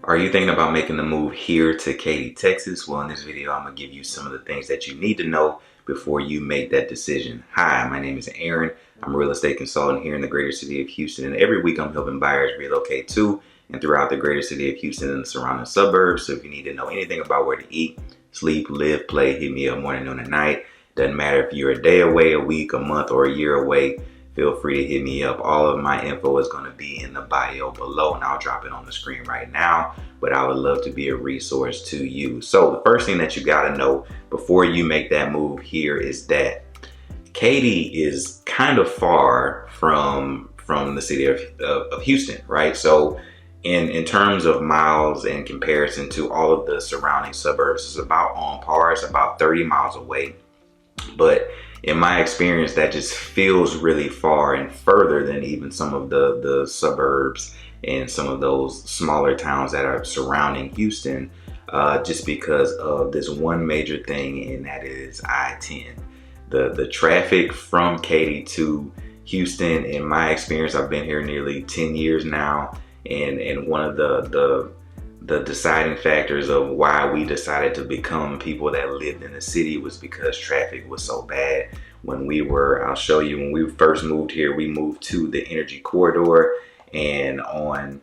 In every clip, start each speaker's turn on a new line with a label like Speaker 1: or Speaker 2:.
Speaker 1: Are you thinking about making the move here to Katy, Texas? Well, in this video, I'm going to give you some of the things that you need to know before you make that decision. Hi, my name is Aaron. I'm a real estate consultant here in the greater city of Houston, and every week I'm helping buyers relocate to and throughout the greater city of Houston and the surrounding suburbs. So if you need to know anything about where to eat, sleep, live, play, hit me up morning, noon, and night. Doesn't matter if you're a day away, a week, a month, or a year away. Feel free to hit me up. All of my info is going to be in the bio below, and I'll drop it on the screen right now. But I would love to be a resource to you. So the first thing that you got to know before you make that move here is that Katy is kind of far from the city of Houston, right? So in terms of miles in comparison to all of the surrounding suburbs, it's about on par. It's about 30 miles away. But in my experience, that just feels really far and further than even some of the suburbs and some of those smaller towns that are surrounding Houston, just because of this one major thing, and that is I-10. The traffic from Katy to Houston, in my experience, I've been here nearly 10 years now, and one of the deciding factors of why we decided to become people that lived in the city was because traffic was so bad. I'll show you, when we first moved here, we moved to the energy corridor, and on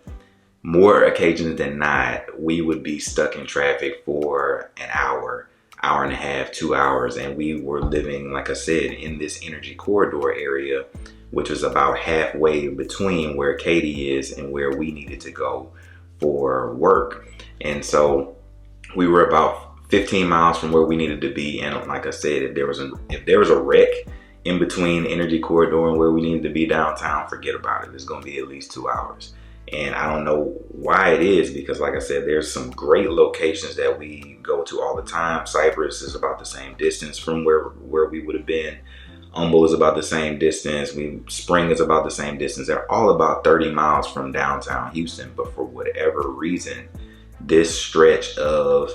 Speaker 1: more occasions than not, we would be stuck in traffic for an hour and a half, 2 hours. And we were living, like I said, in this energy corridor area, which was about halfway between where Katy is and where we needed to go for work. And so we were about 15 miles from where we needed to be. And like I said, if there was a wreck in between energy corridor and where we needed to be downtown, forget about it. It's going to be at least 2 hours. And I don't know why it is, because like I said, there's some great locations that we go to all the time. Cypress is about the same distance from where we would have been. Humble is about the same distance. Spring is about the same distance. They're all about 30 miles from downtown Houston. But for whatever reason, this stretch of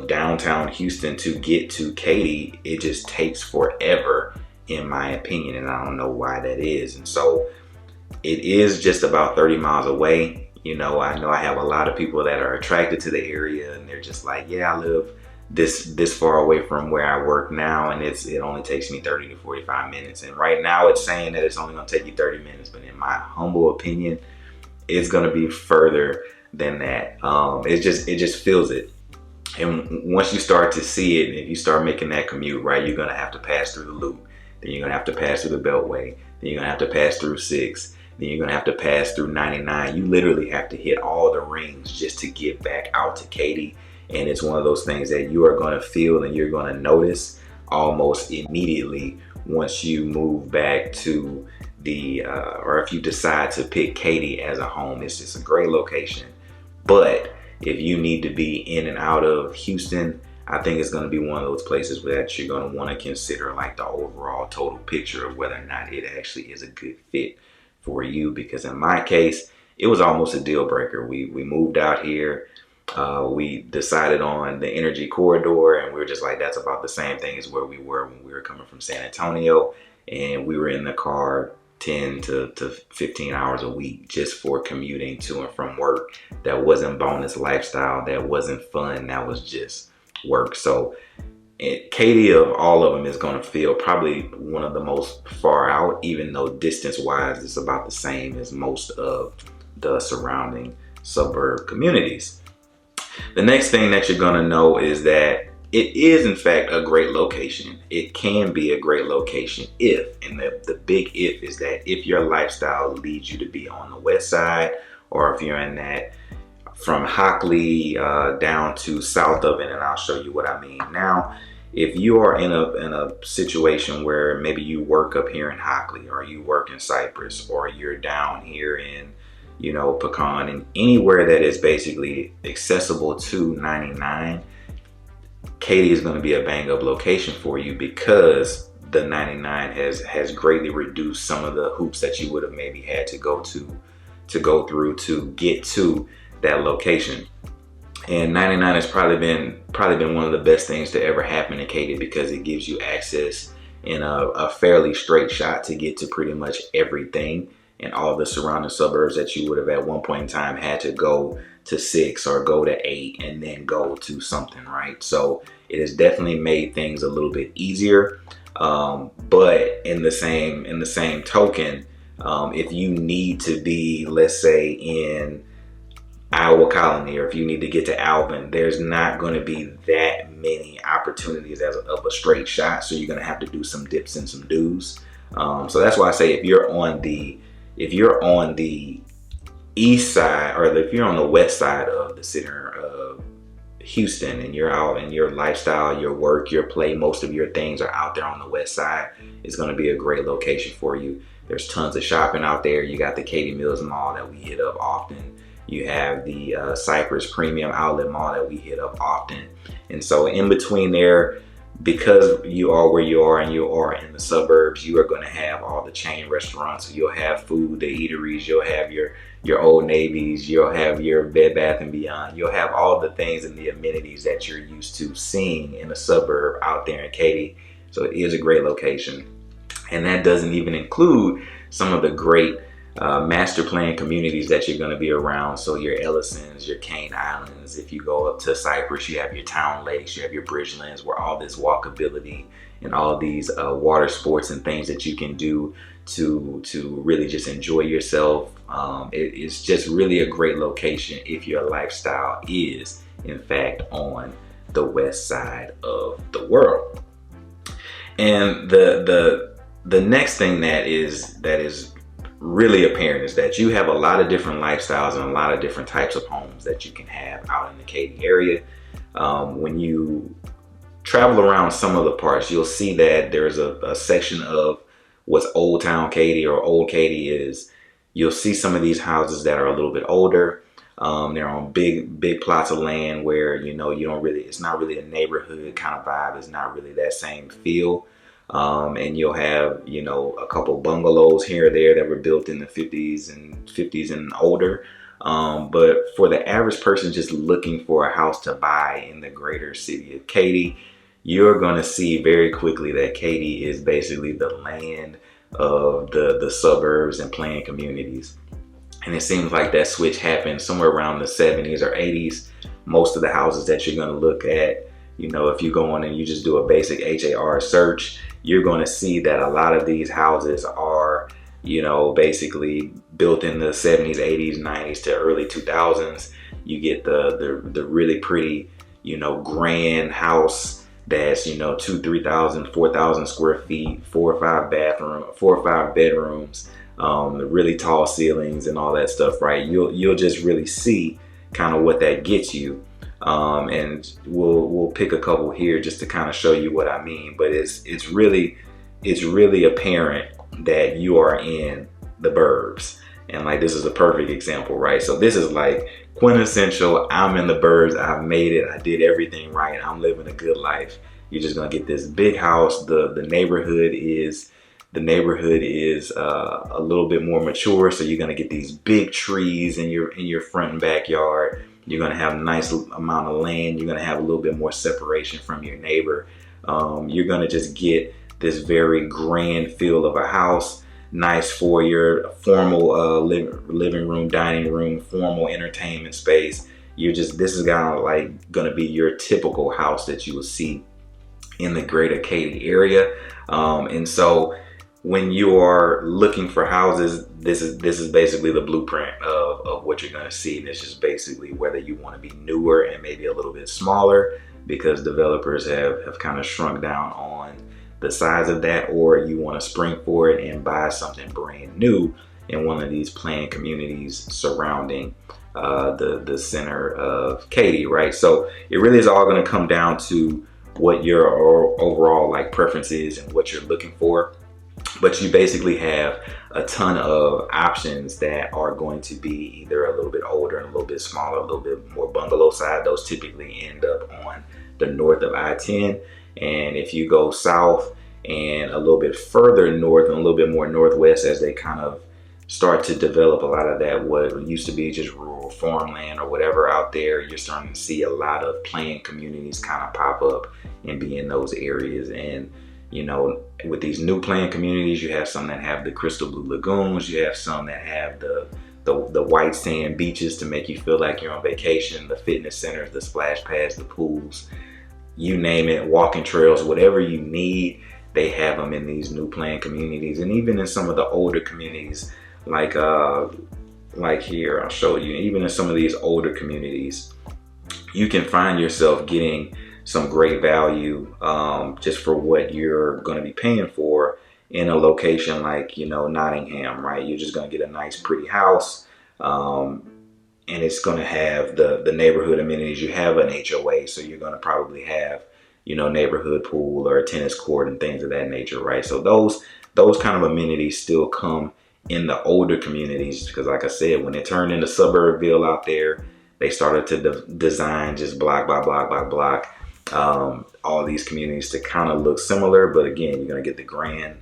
Speaker 1: downtown Houston to get to Katy, it just takes forever, in my opinion. And I don't know why that is. And so it is just about 30 miles away. I know I have a lot of people that are attracted to the area, and they're just like, yeah, I live this far away from where I work now, and it only takes me 30 to 45 minutes. And right now it's saying that it's only going to take you 30 minutes, but in my humble opinion, it's going to be further than that. It just feels it. And once you start to see it, and if you start making that commute, right, you're going to have to pass through the Loop, then you're going to have to pass through the Beltway, then you're going to have to pass through 6, then you're going to have to pass through 99. You literally have to hit all the rings just to get back out to Katy. And it's one of those things that you are going to feel and you're going to notice almost immediately once you move back to or if you decide to pick Katy as a home. It's just a great location. But if you need to be in and out of Houston, I think it's going to be one of those places that you're going to want to consider, like, the overall total picture of whether or not it actually is a good fit for you. Because in my case, it was almost a deal breaker. We moved out here. We decided on the energy corridor, and we were just like, that's about the same thing as where we were when we were coming from San Antonio. And we were in the car 10 to 15 hours a week just for commuting to and from work. That wasn't bonus lifestyle. That wasn't fun. That was just work. So Katy, of all of them, is going to feel probably one of the most far out, even though distance wise it's about the same as most of the surrounding suburb communities. The next thing that you're going to know is that it is in fact a great location. It can be a great location and the big if is that if your lifestyle leads you to be on the west side, or if you're in that from Hockley down to south of it, and I'll show you what I mean. Now, if you are in a situation where maybe you work up here in Hockley, or you work in Cypress, or you're down here in Pecan, and anywhere that is basically accessible to 99, Katy is going to be a bang up location for you, because the 99 has greatly reduced some of the hoops that you would have maybe had to go through to get to that location. And 99 has probably been one of the best things to ever happen to Katy, because it gives you access in a fairly straight shot to get to pretty much everything in all the surrounding suburbs that you would have at one point in time had to go to 6 or go to 8 and then go to something, right? So it has definitely made things a little bit easier. But in the same token, if you need to be, let's say, in Iowa Colony, or if you need to get to Alvin, there's not going to be that many opportunities of a straight shot. So you're going to have to do some dips and some do's. So that's why I say if you're on the east side, or if you're on the west side of the center of Houston, and you're out and your lifestyle, your work, your play, most of your things are out there on the west side, it's going to be a great location for you. There's tons of shopping out there. You got the Katy Mills Mall that we hit up often. You have the Cypress Premium Outlet Mall that we hit up often. And so in between there, because you are where you are and you are in the suburbs, you are going to have all the chain restaurants. So you'll have food, the eateries, you'll have your Old Navy's, you'll have your Bed Bath & Beyond. You'll have all the things and the amenities that you're used to seeing in a suburb out there in Katy. So it is a great location. And that doesn't even include some of the great master plan communities that you're going to be around. So your Ellisons, your Cane Islands. If you go up to Cypress, you have your Town Lakes, you have your Bridgelands, where all this walkability and all these water sports and things that you can do to really just enjoy yourself. It's just really a great location if your lifestyle is in fact on the west side of the world. And the next thing that is really apparent is that you have a lot of different lifestyles and a lot of different types of homes that you can have out in the Katy area. When you travel around some of the parts, you'll see that there's a section of what's Old Town Katy, or Old Katy is. You'll see some of these houses that are a little bit older. They're on big plots of land where, you don't really, it's not really a neighborhood kind of vibe. It's not really that same feel. And you'll have, a couple bungalows here or there that were built in the 50s and older. But for the average person just looking for a house to buy in the greater city of Katy, you're going to see very quickly that Katy is basically the land of the suburbs and planned communities. And it seems like that switch happened somewhere around the 70s or 80s. Most of the houses that you're going to look at, if you go on and you just do a basic HAR search, you're going to see that a lot of these houses are, basically built in the 70s, 80s, 90s to early 2000s. You get the really pretty, grand house that's, 2,000, 3,000, 4,000 square feet, 4 or 5 bedrooms, the really tall ceilings and all that stuff, right? You'll just really see kind of what that gets you. And we'll pick a couple here just to kind of show you what I mean. But it's really apparent that you are in the burbs, and like this is a perfect example, right? So this is like quintessential. I'm in the burbs. I've made it. I did everything right. I'm living a good life. You're just gonna get this big house. The neighborhood is a little bit more mature, so you're gonna get these big trees in your front and backyard. You're gonna have a nice amount of land. You're gonna have a little bit more separation from your neighbor. You're gonna just get this very grand feel of a house. Nice foyer, formal living room, dining room, formal entertainment space. This is kind of like gonna be your typical house that you will see in the greater Katy area. And so when you are looking for houses, this is basically the blueprint of what you're going to see. And it's just basically whether you want to be newer and maybe a little bit smaller, because developers have kind of shrunk down on the size of that, or you want to spring for it and buy something brand new in one of these planned communities surrounding the center of Katy, right? So it really is all going to come down to what your overall like preference is and what you're looking for. But you basically have a ton of options that are going to be either a little bit older and a little bit smaller, a little bit more bungalow side. Those typically end up on the north of I-10. And if you go south and a little bit further north and a little bit more northwest, as they kind of start to develop a lot of that what used to be just rural farmland or whatever out there, you're starting to see a lot of planned communities kind of pop up and be in those areas. And with these new planned communities, you have some that have the crystal blue lagoons, you have some that have the the white sand beaches to make you feel like you're on vacation, the fitness centers, the splash pads, the pools, you name it, walking trails, whatever you need, they have them in these new planned communities. And even in some of the older communities, like here, I'll show you, even in some of these older communities, you can find yourself getting some great value just for what you're going to be paying for in a location like, Nottingham, right? You're just going to get a nice, pretty house, and it's going to have the neighborhood amenities. You have an HOA, so you're going to probably have, neighborhood pool or a tennis court and things of that nature, right? So those kind of amenities still come in the older communities, because like I said, when it turned into suburbville out there, they started to design just block by block by block, all these communities to kind of look similar. But again, you're going to get the grand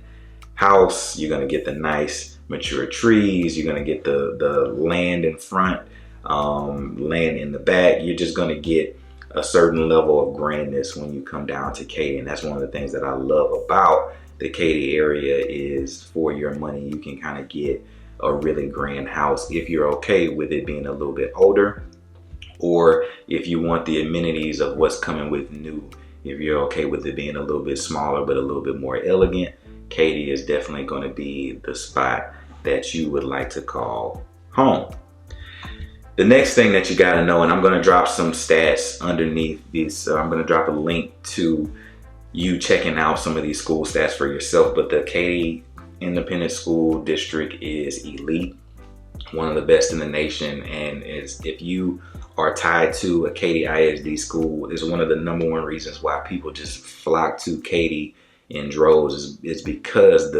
Speaker 1: house, you're going to get the nice mature trees, you're going to get the land in front, land in the back. You're just going to get a certain level of grandness when you come down to Katy. And that's one of the things that I love about the Katy area is, for your money, you can kind of get a really grand house if you're okay with it being a little bit older, or if you want the amenities of what's coming with new. If you're okay with it being a little bit smaller but a little bit more elegant, Katy is definitely going to be the spot that you would like to call home. The next thing that you got to know, and I'm going to drop some stats underneath this, I'm going to drop a link to you checking out some of these school stats for yourself, but the Katy Independent School District is elite, one of the best in the nation. And if you are tied to a Katy ISD school, is one of the #1 reasons why people just flock to Katy in droves, is because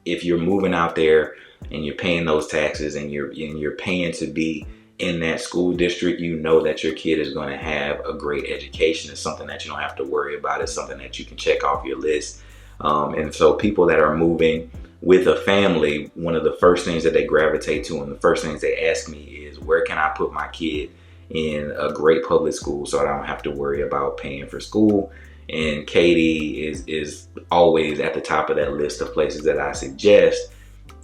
Speaker 1: if you're moving out there and you're paying those taxes and you're paying to be in that school district, you know that your kid is going to have a great education. It's something that you don't have to worry about. It's something that you can check off your list. And so people that are moving with a family, one of the first things that they gravitate to and the first things they ask me is, where can I put my kid in a great public school so I don't have to worry about paying for school? And Katy is always at the top of that list of places that I suggest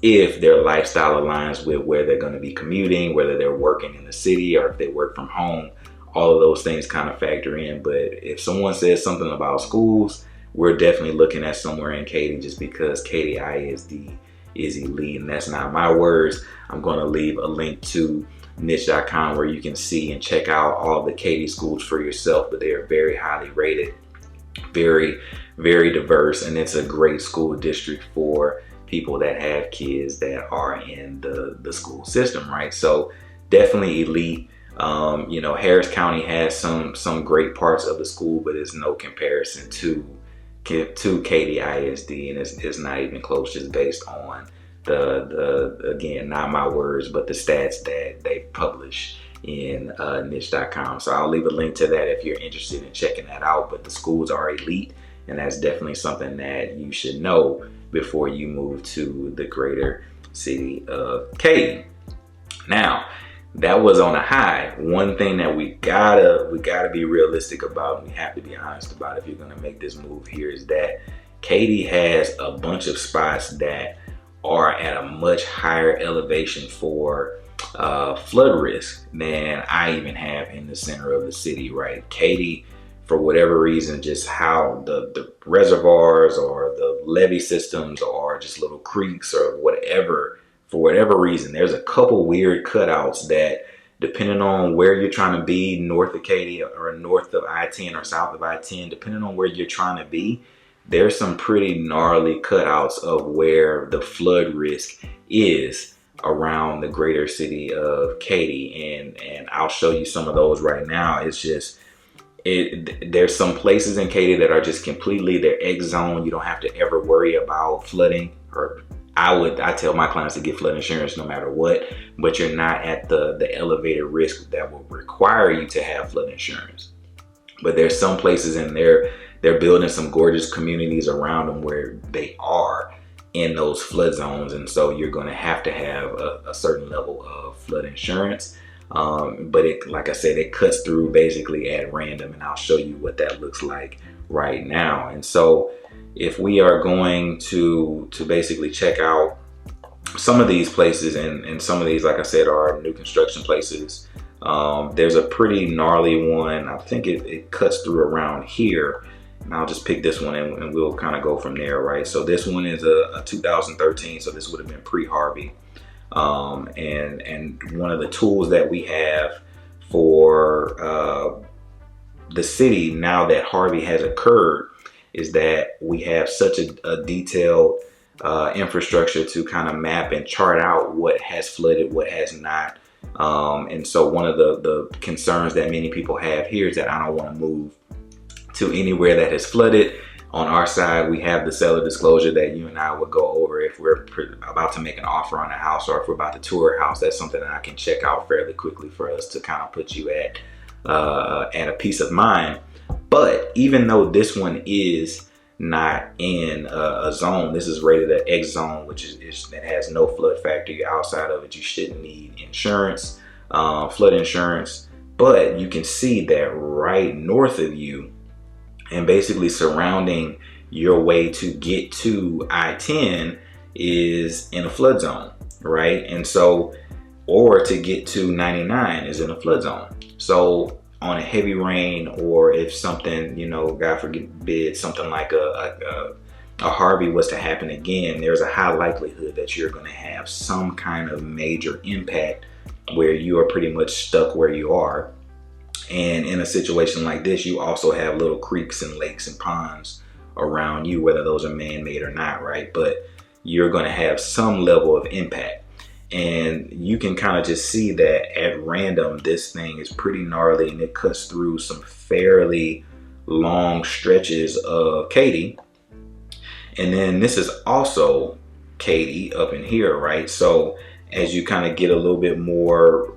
Speaker 1: if their lifestyle aligns with where they're going to be commuting, whether they're working in the city or if they work from home. All of those things kind of factor in. But if someone says something about schools, we're definitely looking at somewhere in Katy, just because Katy ISD is elite. And that's not my words. I'm going to leave a link to niche.com where you can see and check out all the Katy schools for yourself. But they are very highly rated, very, very diverse, and it's a great school district for people that have kids that are in the school system, right? So definitely elite. Harris County has some great parts of the school, but it's no comparison to Katy ISD, and it's not even close, just based on the again, not my words, but the stats that they publish in niche.com. So I'll leave a link to that if you're interested in checking that out. But the schools are elite, and that's definitely something that you should know before you move to the greater city of Katy. Now, that was on a high. One thing that we gotta be realistic about, and we have to be honest about if you're gonna make this move here, is that Katy has a bunch of spots that are at a much higher elevation for flood risk than I even have in the center of the city, right? Katy, for whatever reason, just how the reservoirs or the levee systems or just little creeks or whatever, for whatever reason, there's a couple weird cutouts that, depending on where you're trying to be, north of Katy or north of I-10 or south of I-10, depending on where you're trying to be, there's some pretty gnarly cutouts of where the flood risk is around the greater city of Katy. And I'll show you some of those right now. It's just, there's some places in Katy that are just completely, they're X zone. You don't have to ever worry about flooding, or I tell my clients to get flood insurance no matter what, but you're not at the elevated risk that will require you to have flood insurance. But there's some places in there, they're building some gorgeous communities around them where they are in those flood zones. And so you're going to have a certain level of flood insurance. But like I said, it cuts through basically at random, and I'll show you what that looks like right now. And so if we are going to basically check out some of these places, and some of these, like I said, are new construction places. There's a pretty gnarly one. I think it cuts through around here. And I'll just pick this one and we'll kind of go from there, right? So this one is a 2013, so this would have been pre-Harvey. And one of the tools that we have for the city now that Harvey has occurred is that we have such a detailed infrastructure to kind of map and chart out what has flooded, what has not. And so one of the concerns that many people have here is that I don't want to move to anywhere that has flooded. On our side, we have the seller disclosure that you and I would go over if we're about to make an offer on a house, or if we're about to tour a house. That's something that I can check out fairly quickly for us to kind of put you at a peace of mind. But even though this one is not in a zone, this is rated an X zone, which is that has no flood factor. Outside of it, you shouldn't need insurance, flood insurance. But you can see that right north of you, and basically surrounding your way to get to I-10 is in a flood zone, right? And so, or to get to 99 is in a flood zone. So on a heavy rain, or if something, you know, God forbid, something like a Harvey was to happen again, there's a high likelihood that you're going to have some kind of major impact where you are pretty much stuck where you are. And in a situation like this, you also have little creeks and lakes and ponds around you, whether those are man-made or not, right? But you're going to have some level of impact. And you can kind of just see that at random, this thing is pretty gnarly, and it cuts through some fairly long stretches of Katy. And then this is also Katy up in here, right? So as you kind of get a little bit more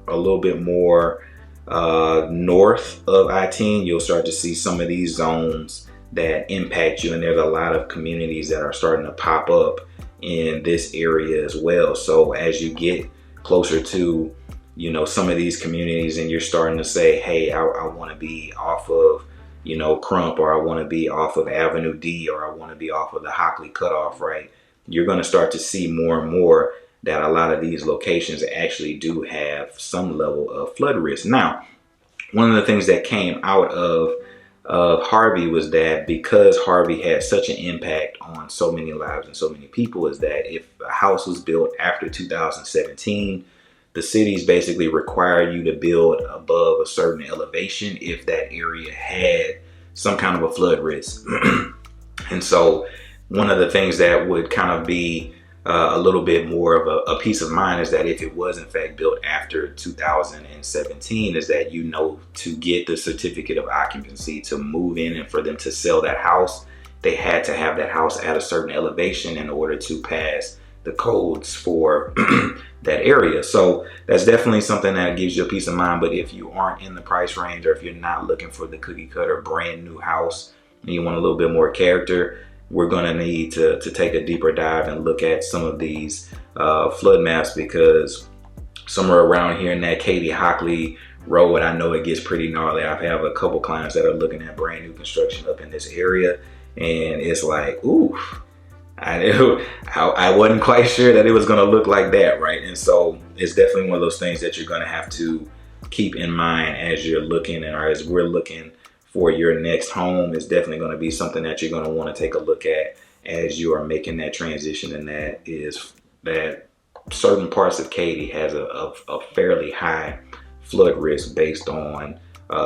Speaker 1: north of I-10, you'll start to see some of these zones that impact you, and there's a lot of communities that are starting to pop up in this area as well. So as you get closer to, you know, some of these communities, and you're starting to say, hey, I want to be off of, you know, Crump, or I want to be off of Avenue D, or I want to be off of the Hockley cutoff, right? You're going to start to see more and more that a lot of these locations actually do have some level of flood risk. Now, one of the things that came out of Harvey was that because Harvey had such an impact on so many lives and so many people, is that if a house was built after 2017, the cities basically require you to build above a certain elevation if that area had some kind of a flood risk. And so one of the things that would kind of be a little bit more of a peace of mind is that if it was in fact built after 2017, is that, you know, to get the certificate of occupancy to move in and for them to sell that house, they had to have that house at a certain elevation in order to pass the codes for that area. So that's definitely something that gives you a peace of mind. But if you aren't in the price range, or if you're not looking for the cookie cutter brand new house and you want a little bit more character, we're going to need to take a deeper dive and look at some of these flood maps, because somewhere around here in that Katy Hockley road, I know it gets pretty gnarly. I have a couple clients that are looking at brand new construction up in this area, and it's like, oof, I wasn't quite sure that it was going to look like that, right? And so it's definitely one of those things that you're going to have to keep in mind as you're looking, and as we're looking for your next home. Is definitely going to be something that you're going to want to take a look at as you are making that transition. And that is that certain parts of Katy has a fairly high flood risk based on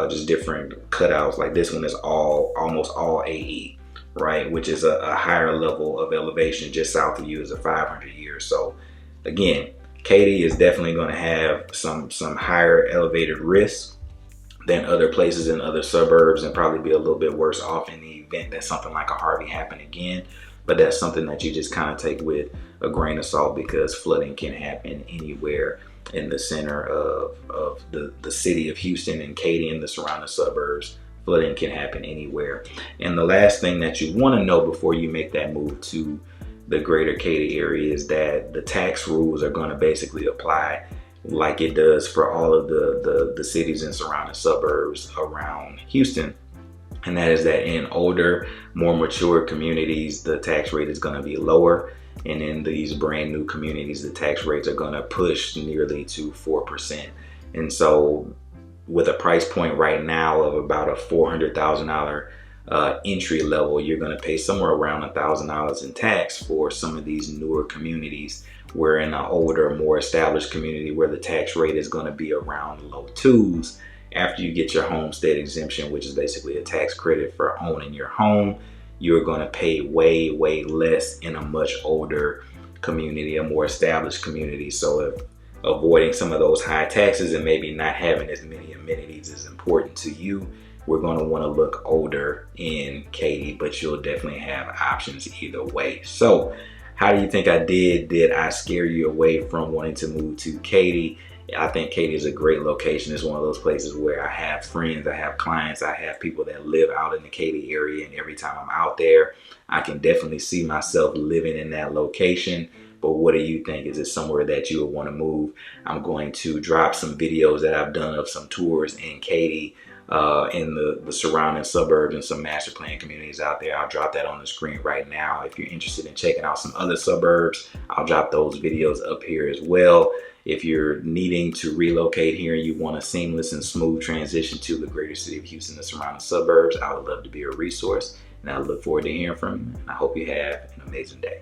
Speaker 1: just different cutouts. Like this one is almost all AE, right? Which is a higher level of elevation. Just south of you is a 500 years. So again, Katy is definitely going to have some higher elevated risk than other places in other suburbs, and probably be a little bit worse off in the event that something like a Harvey happened again. But that's something that you just kind of take with a grain of salt, because flooding can happen anywhere in the center of the city of Houston and Katy and the surrounding suburbs. Flooding can happen anywhere. And the last thing that you want to know before you make that move to the greater Katy area is that the tax rules are going to basically apply like it does for all of the cities and surrounding suburbs around Houston. And that is that in older, more mature communities, the tax rate is going to be lower. And in these brand new communities, the tax rates are going to push nearly to 4%. And so with a price point right now of about a $400,000 entry level, you're going to pay somewhere around $1,000 in tax for some of these newer communities. We're in an older, more established community where the tax rate is going to be around low twos. After you get your homestead exemption, which is basically a tax credit for owning your home, you're going to pay way, way less in a much older community, a more established community. So if avoiding some of those high taxes and maybe not having as many amenities is important to you, we're going to want to look older in Katy, but you'll definitely have options either way. So how do you think I did? Did I scare you away from wanting to move to Katy? I think Katy is a great location. It's one of those places where I have friends, I have clients, I have people that live out in the Katy area, and every time I'm out there, I can definitely see myself living in that location. But what do you think? Is it somewhere that you would want to move? I'm going to drop some videos that I've done of some tours in Katy, in the surrounding suburbs and some master plan communities out there. I'll drop that on the screen right now. If you're interested in checking out some other suburbs, I'll drop those videos up here as well. If you're needing to relocate here and you want a seamless and smooth transition to the greater city of Houston and the surrounding suburbs, I would love to be a resource, and I look forward to hearing from you. I hope you have an amazing day.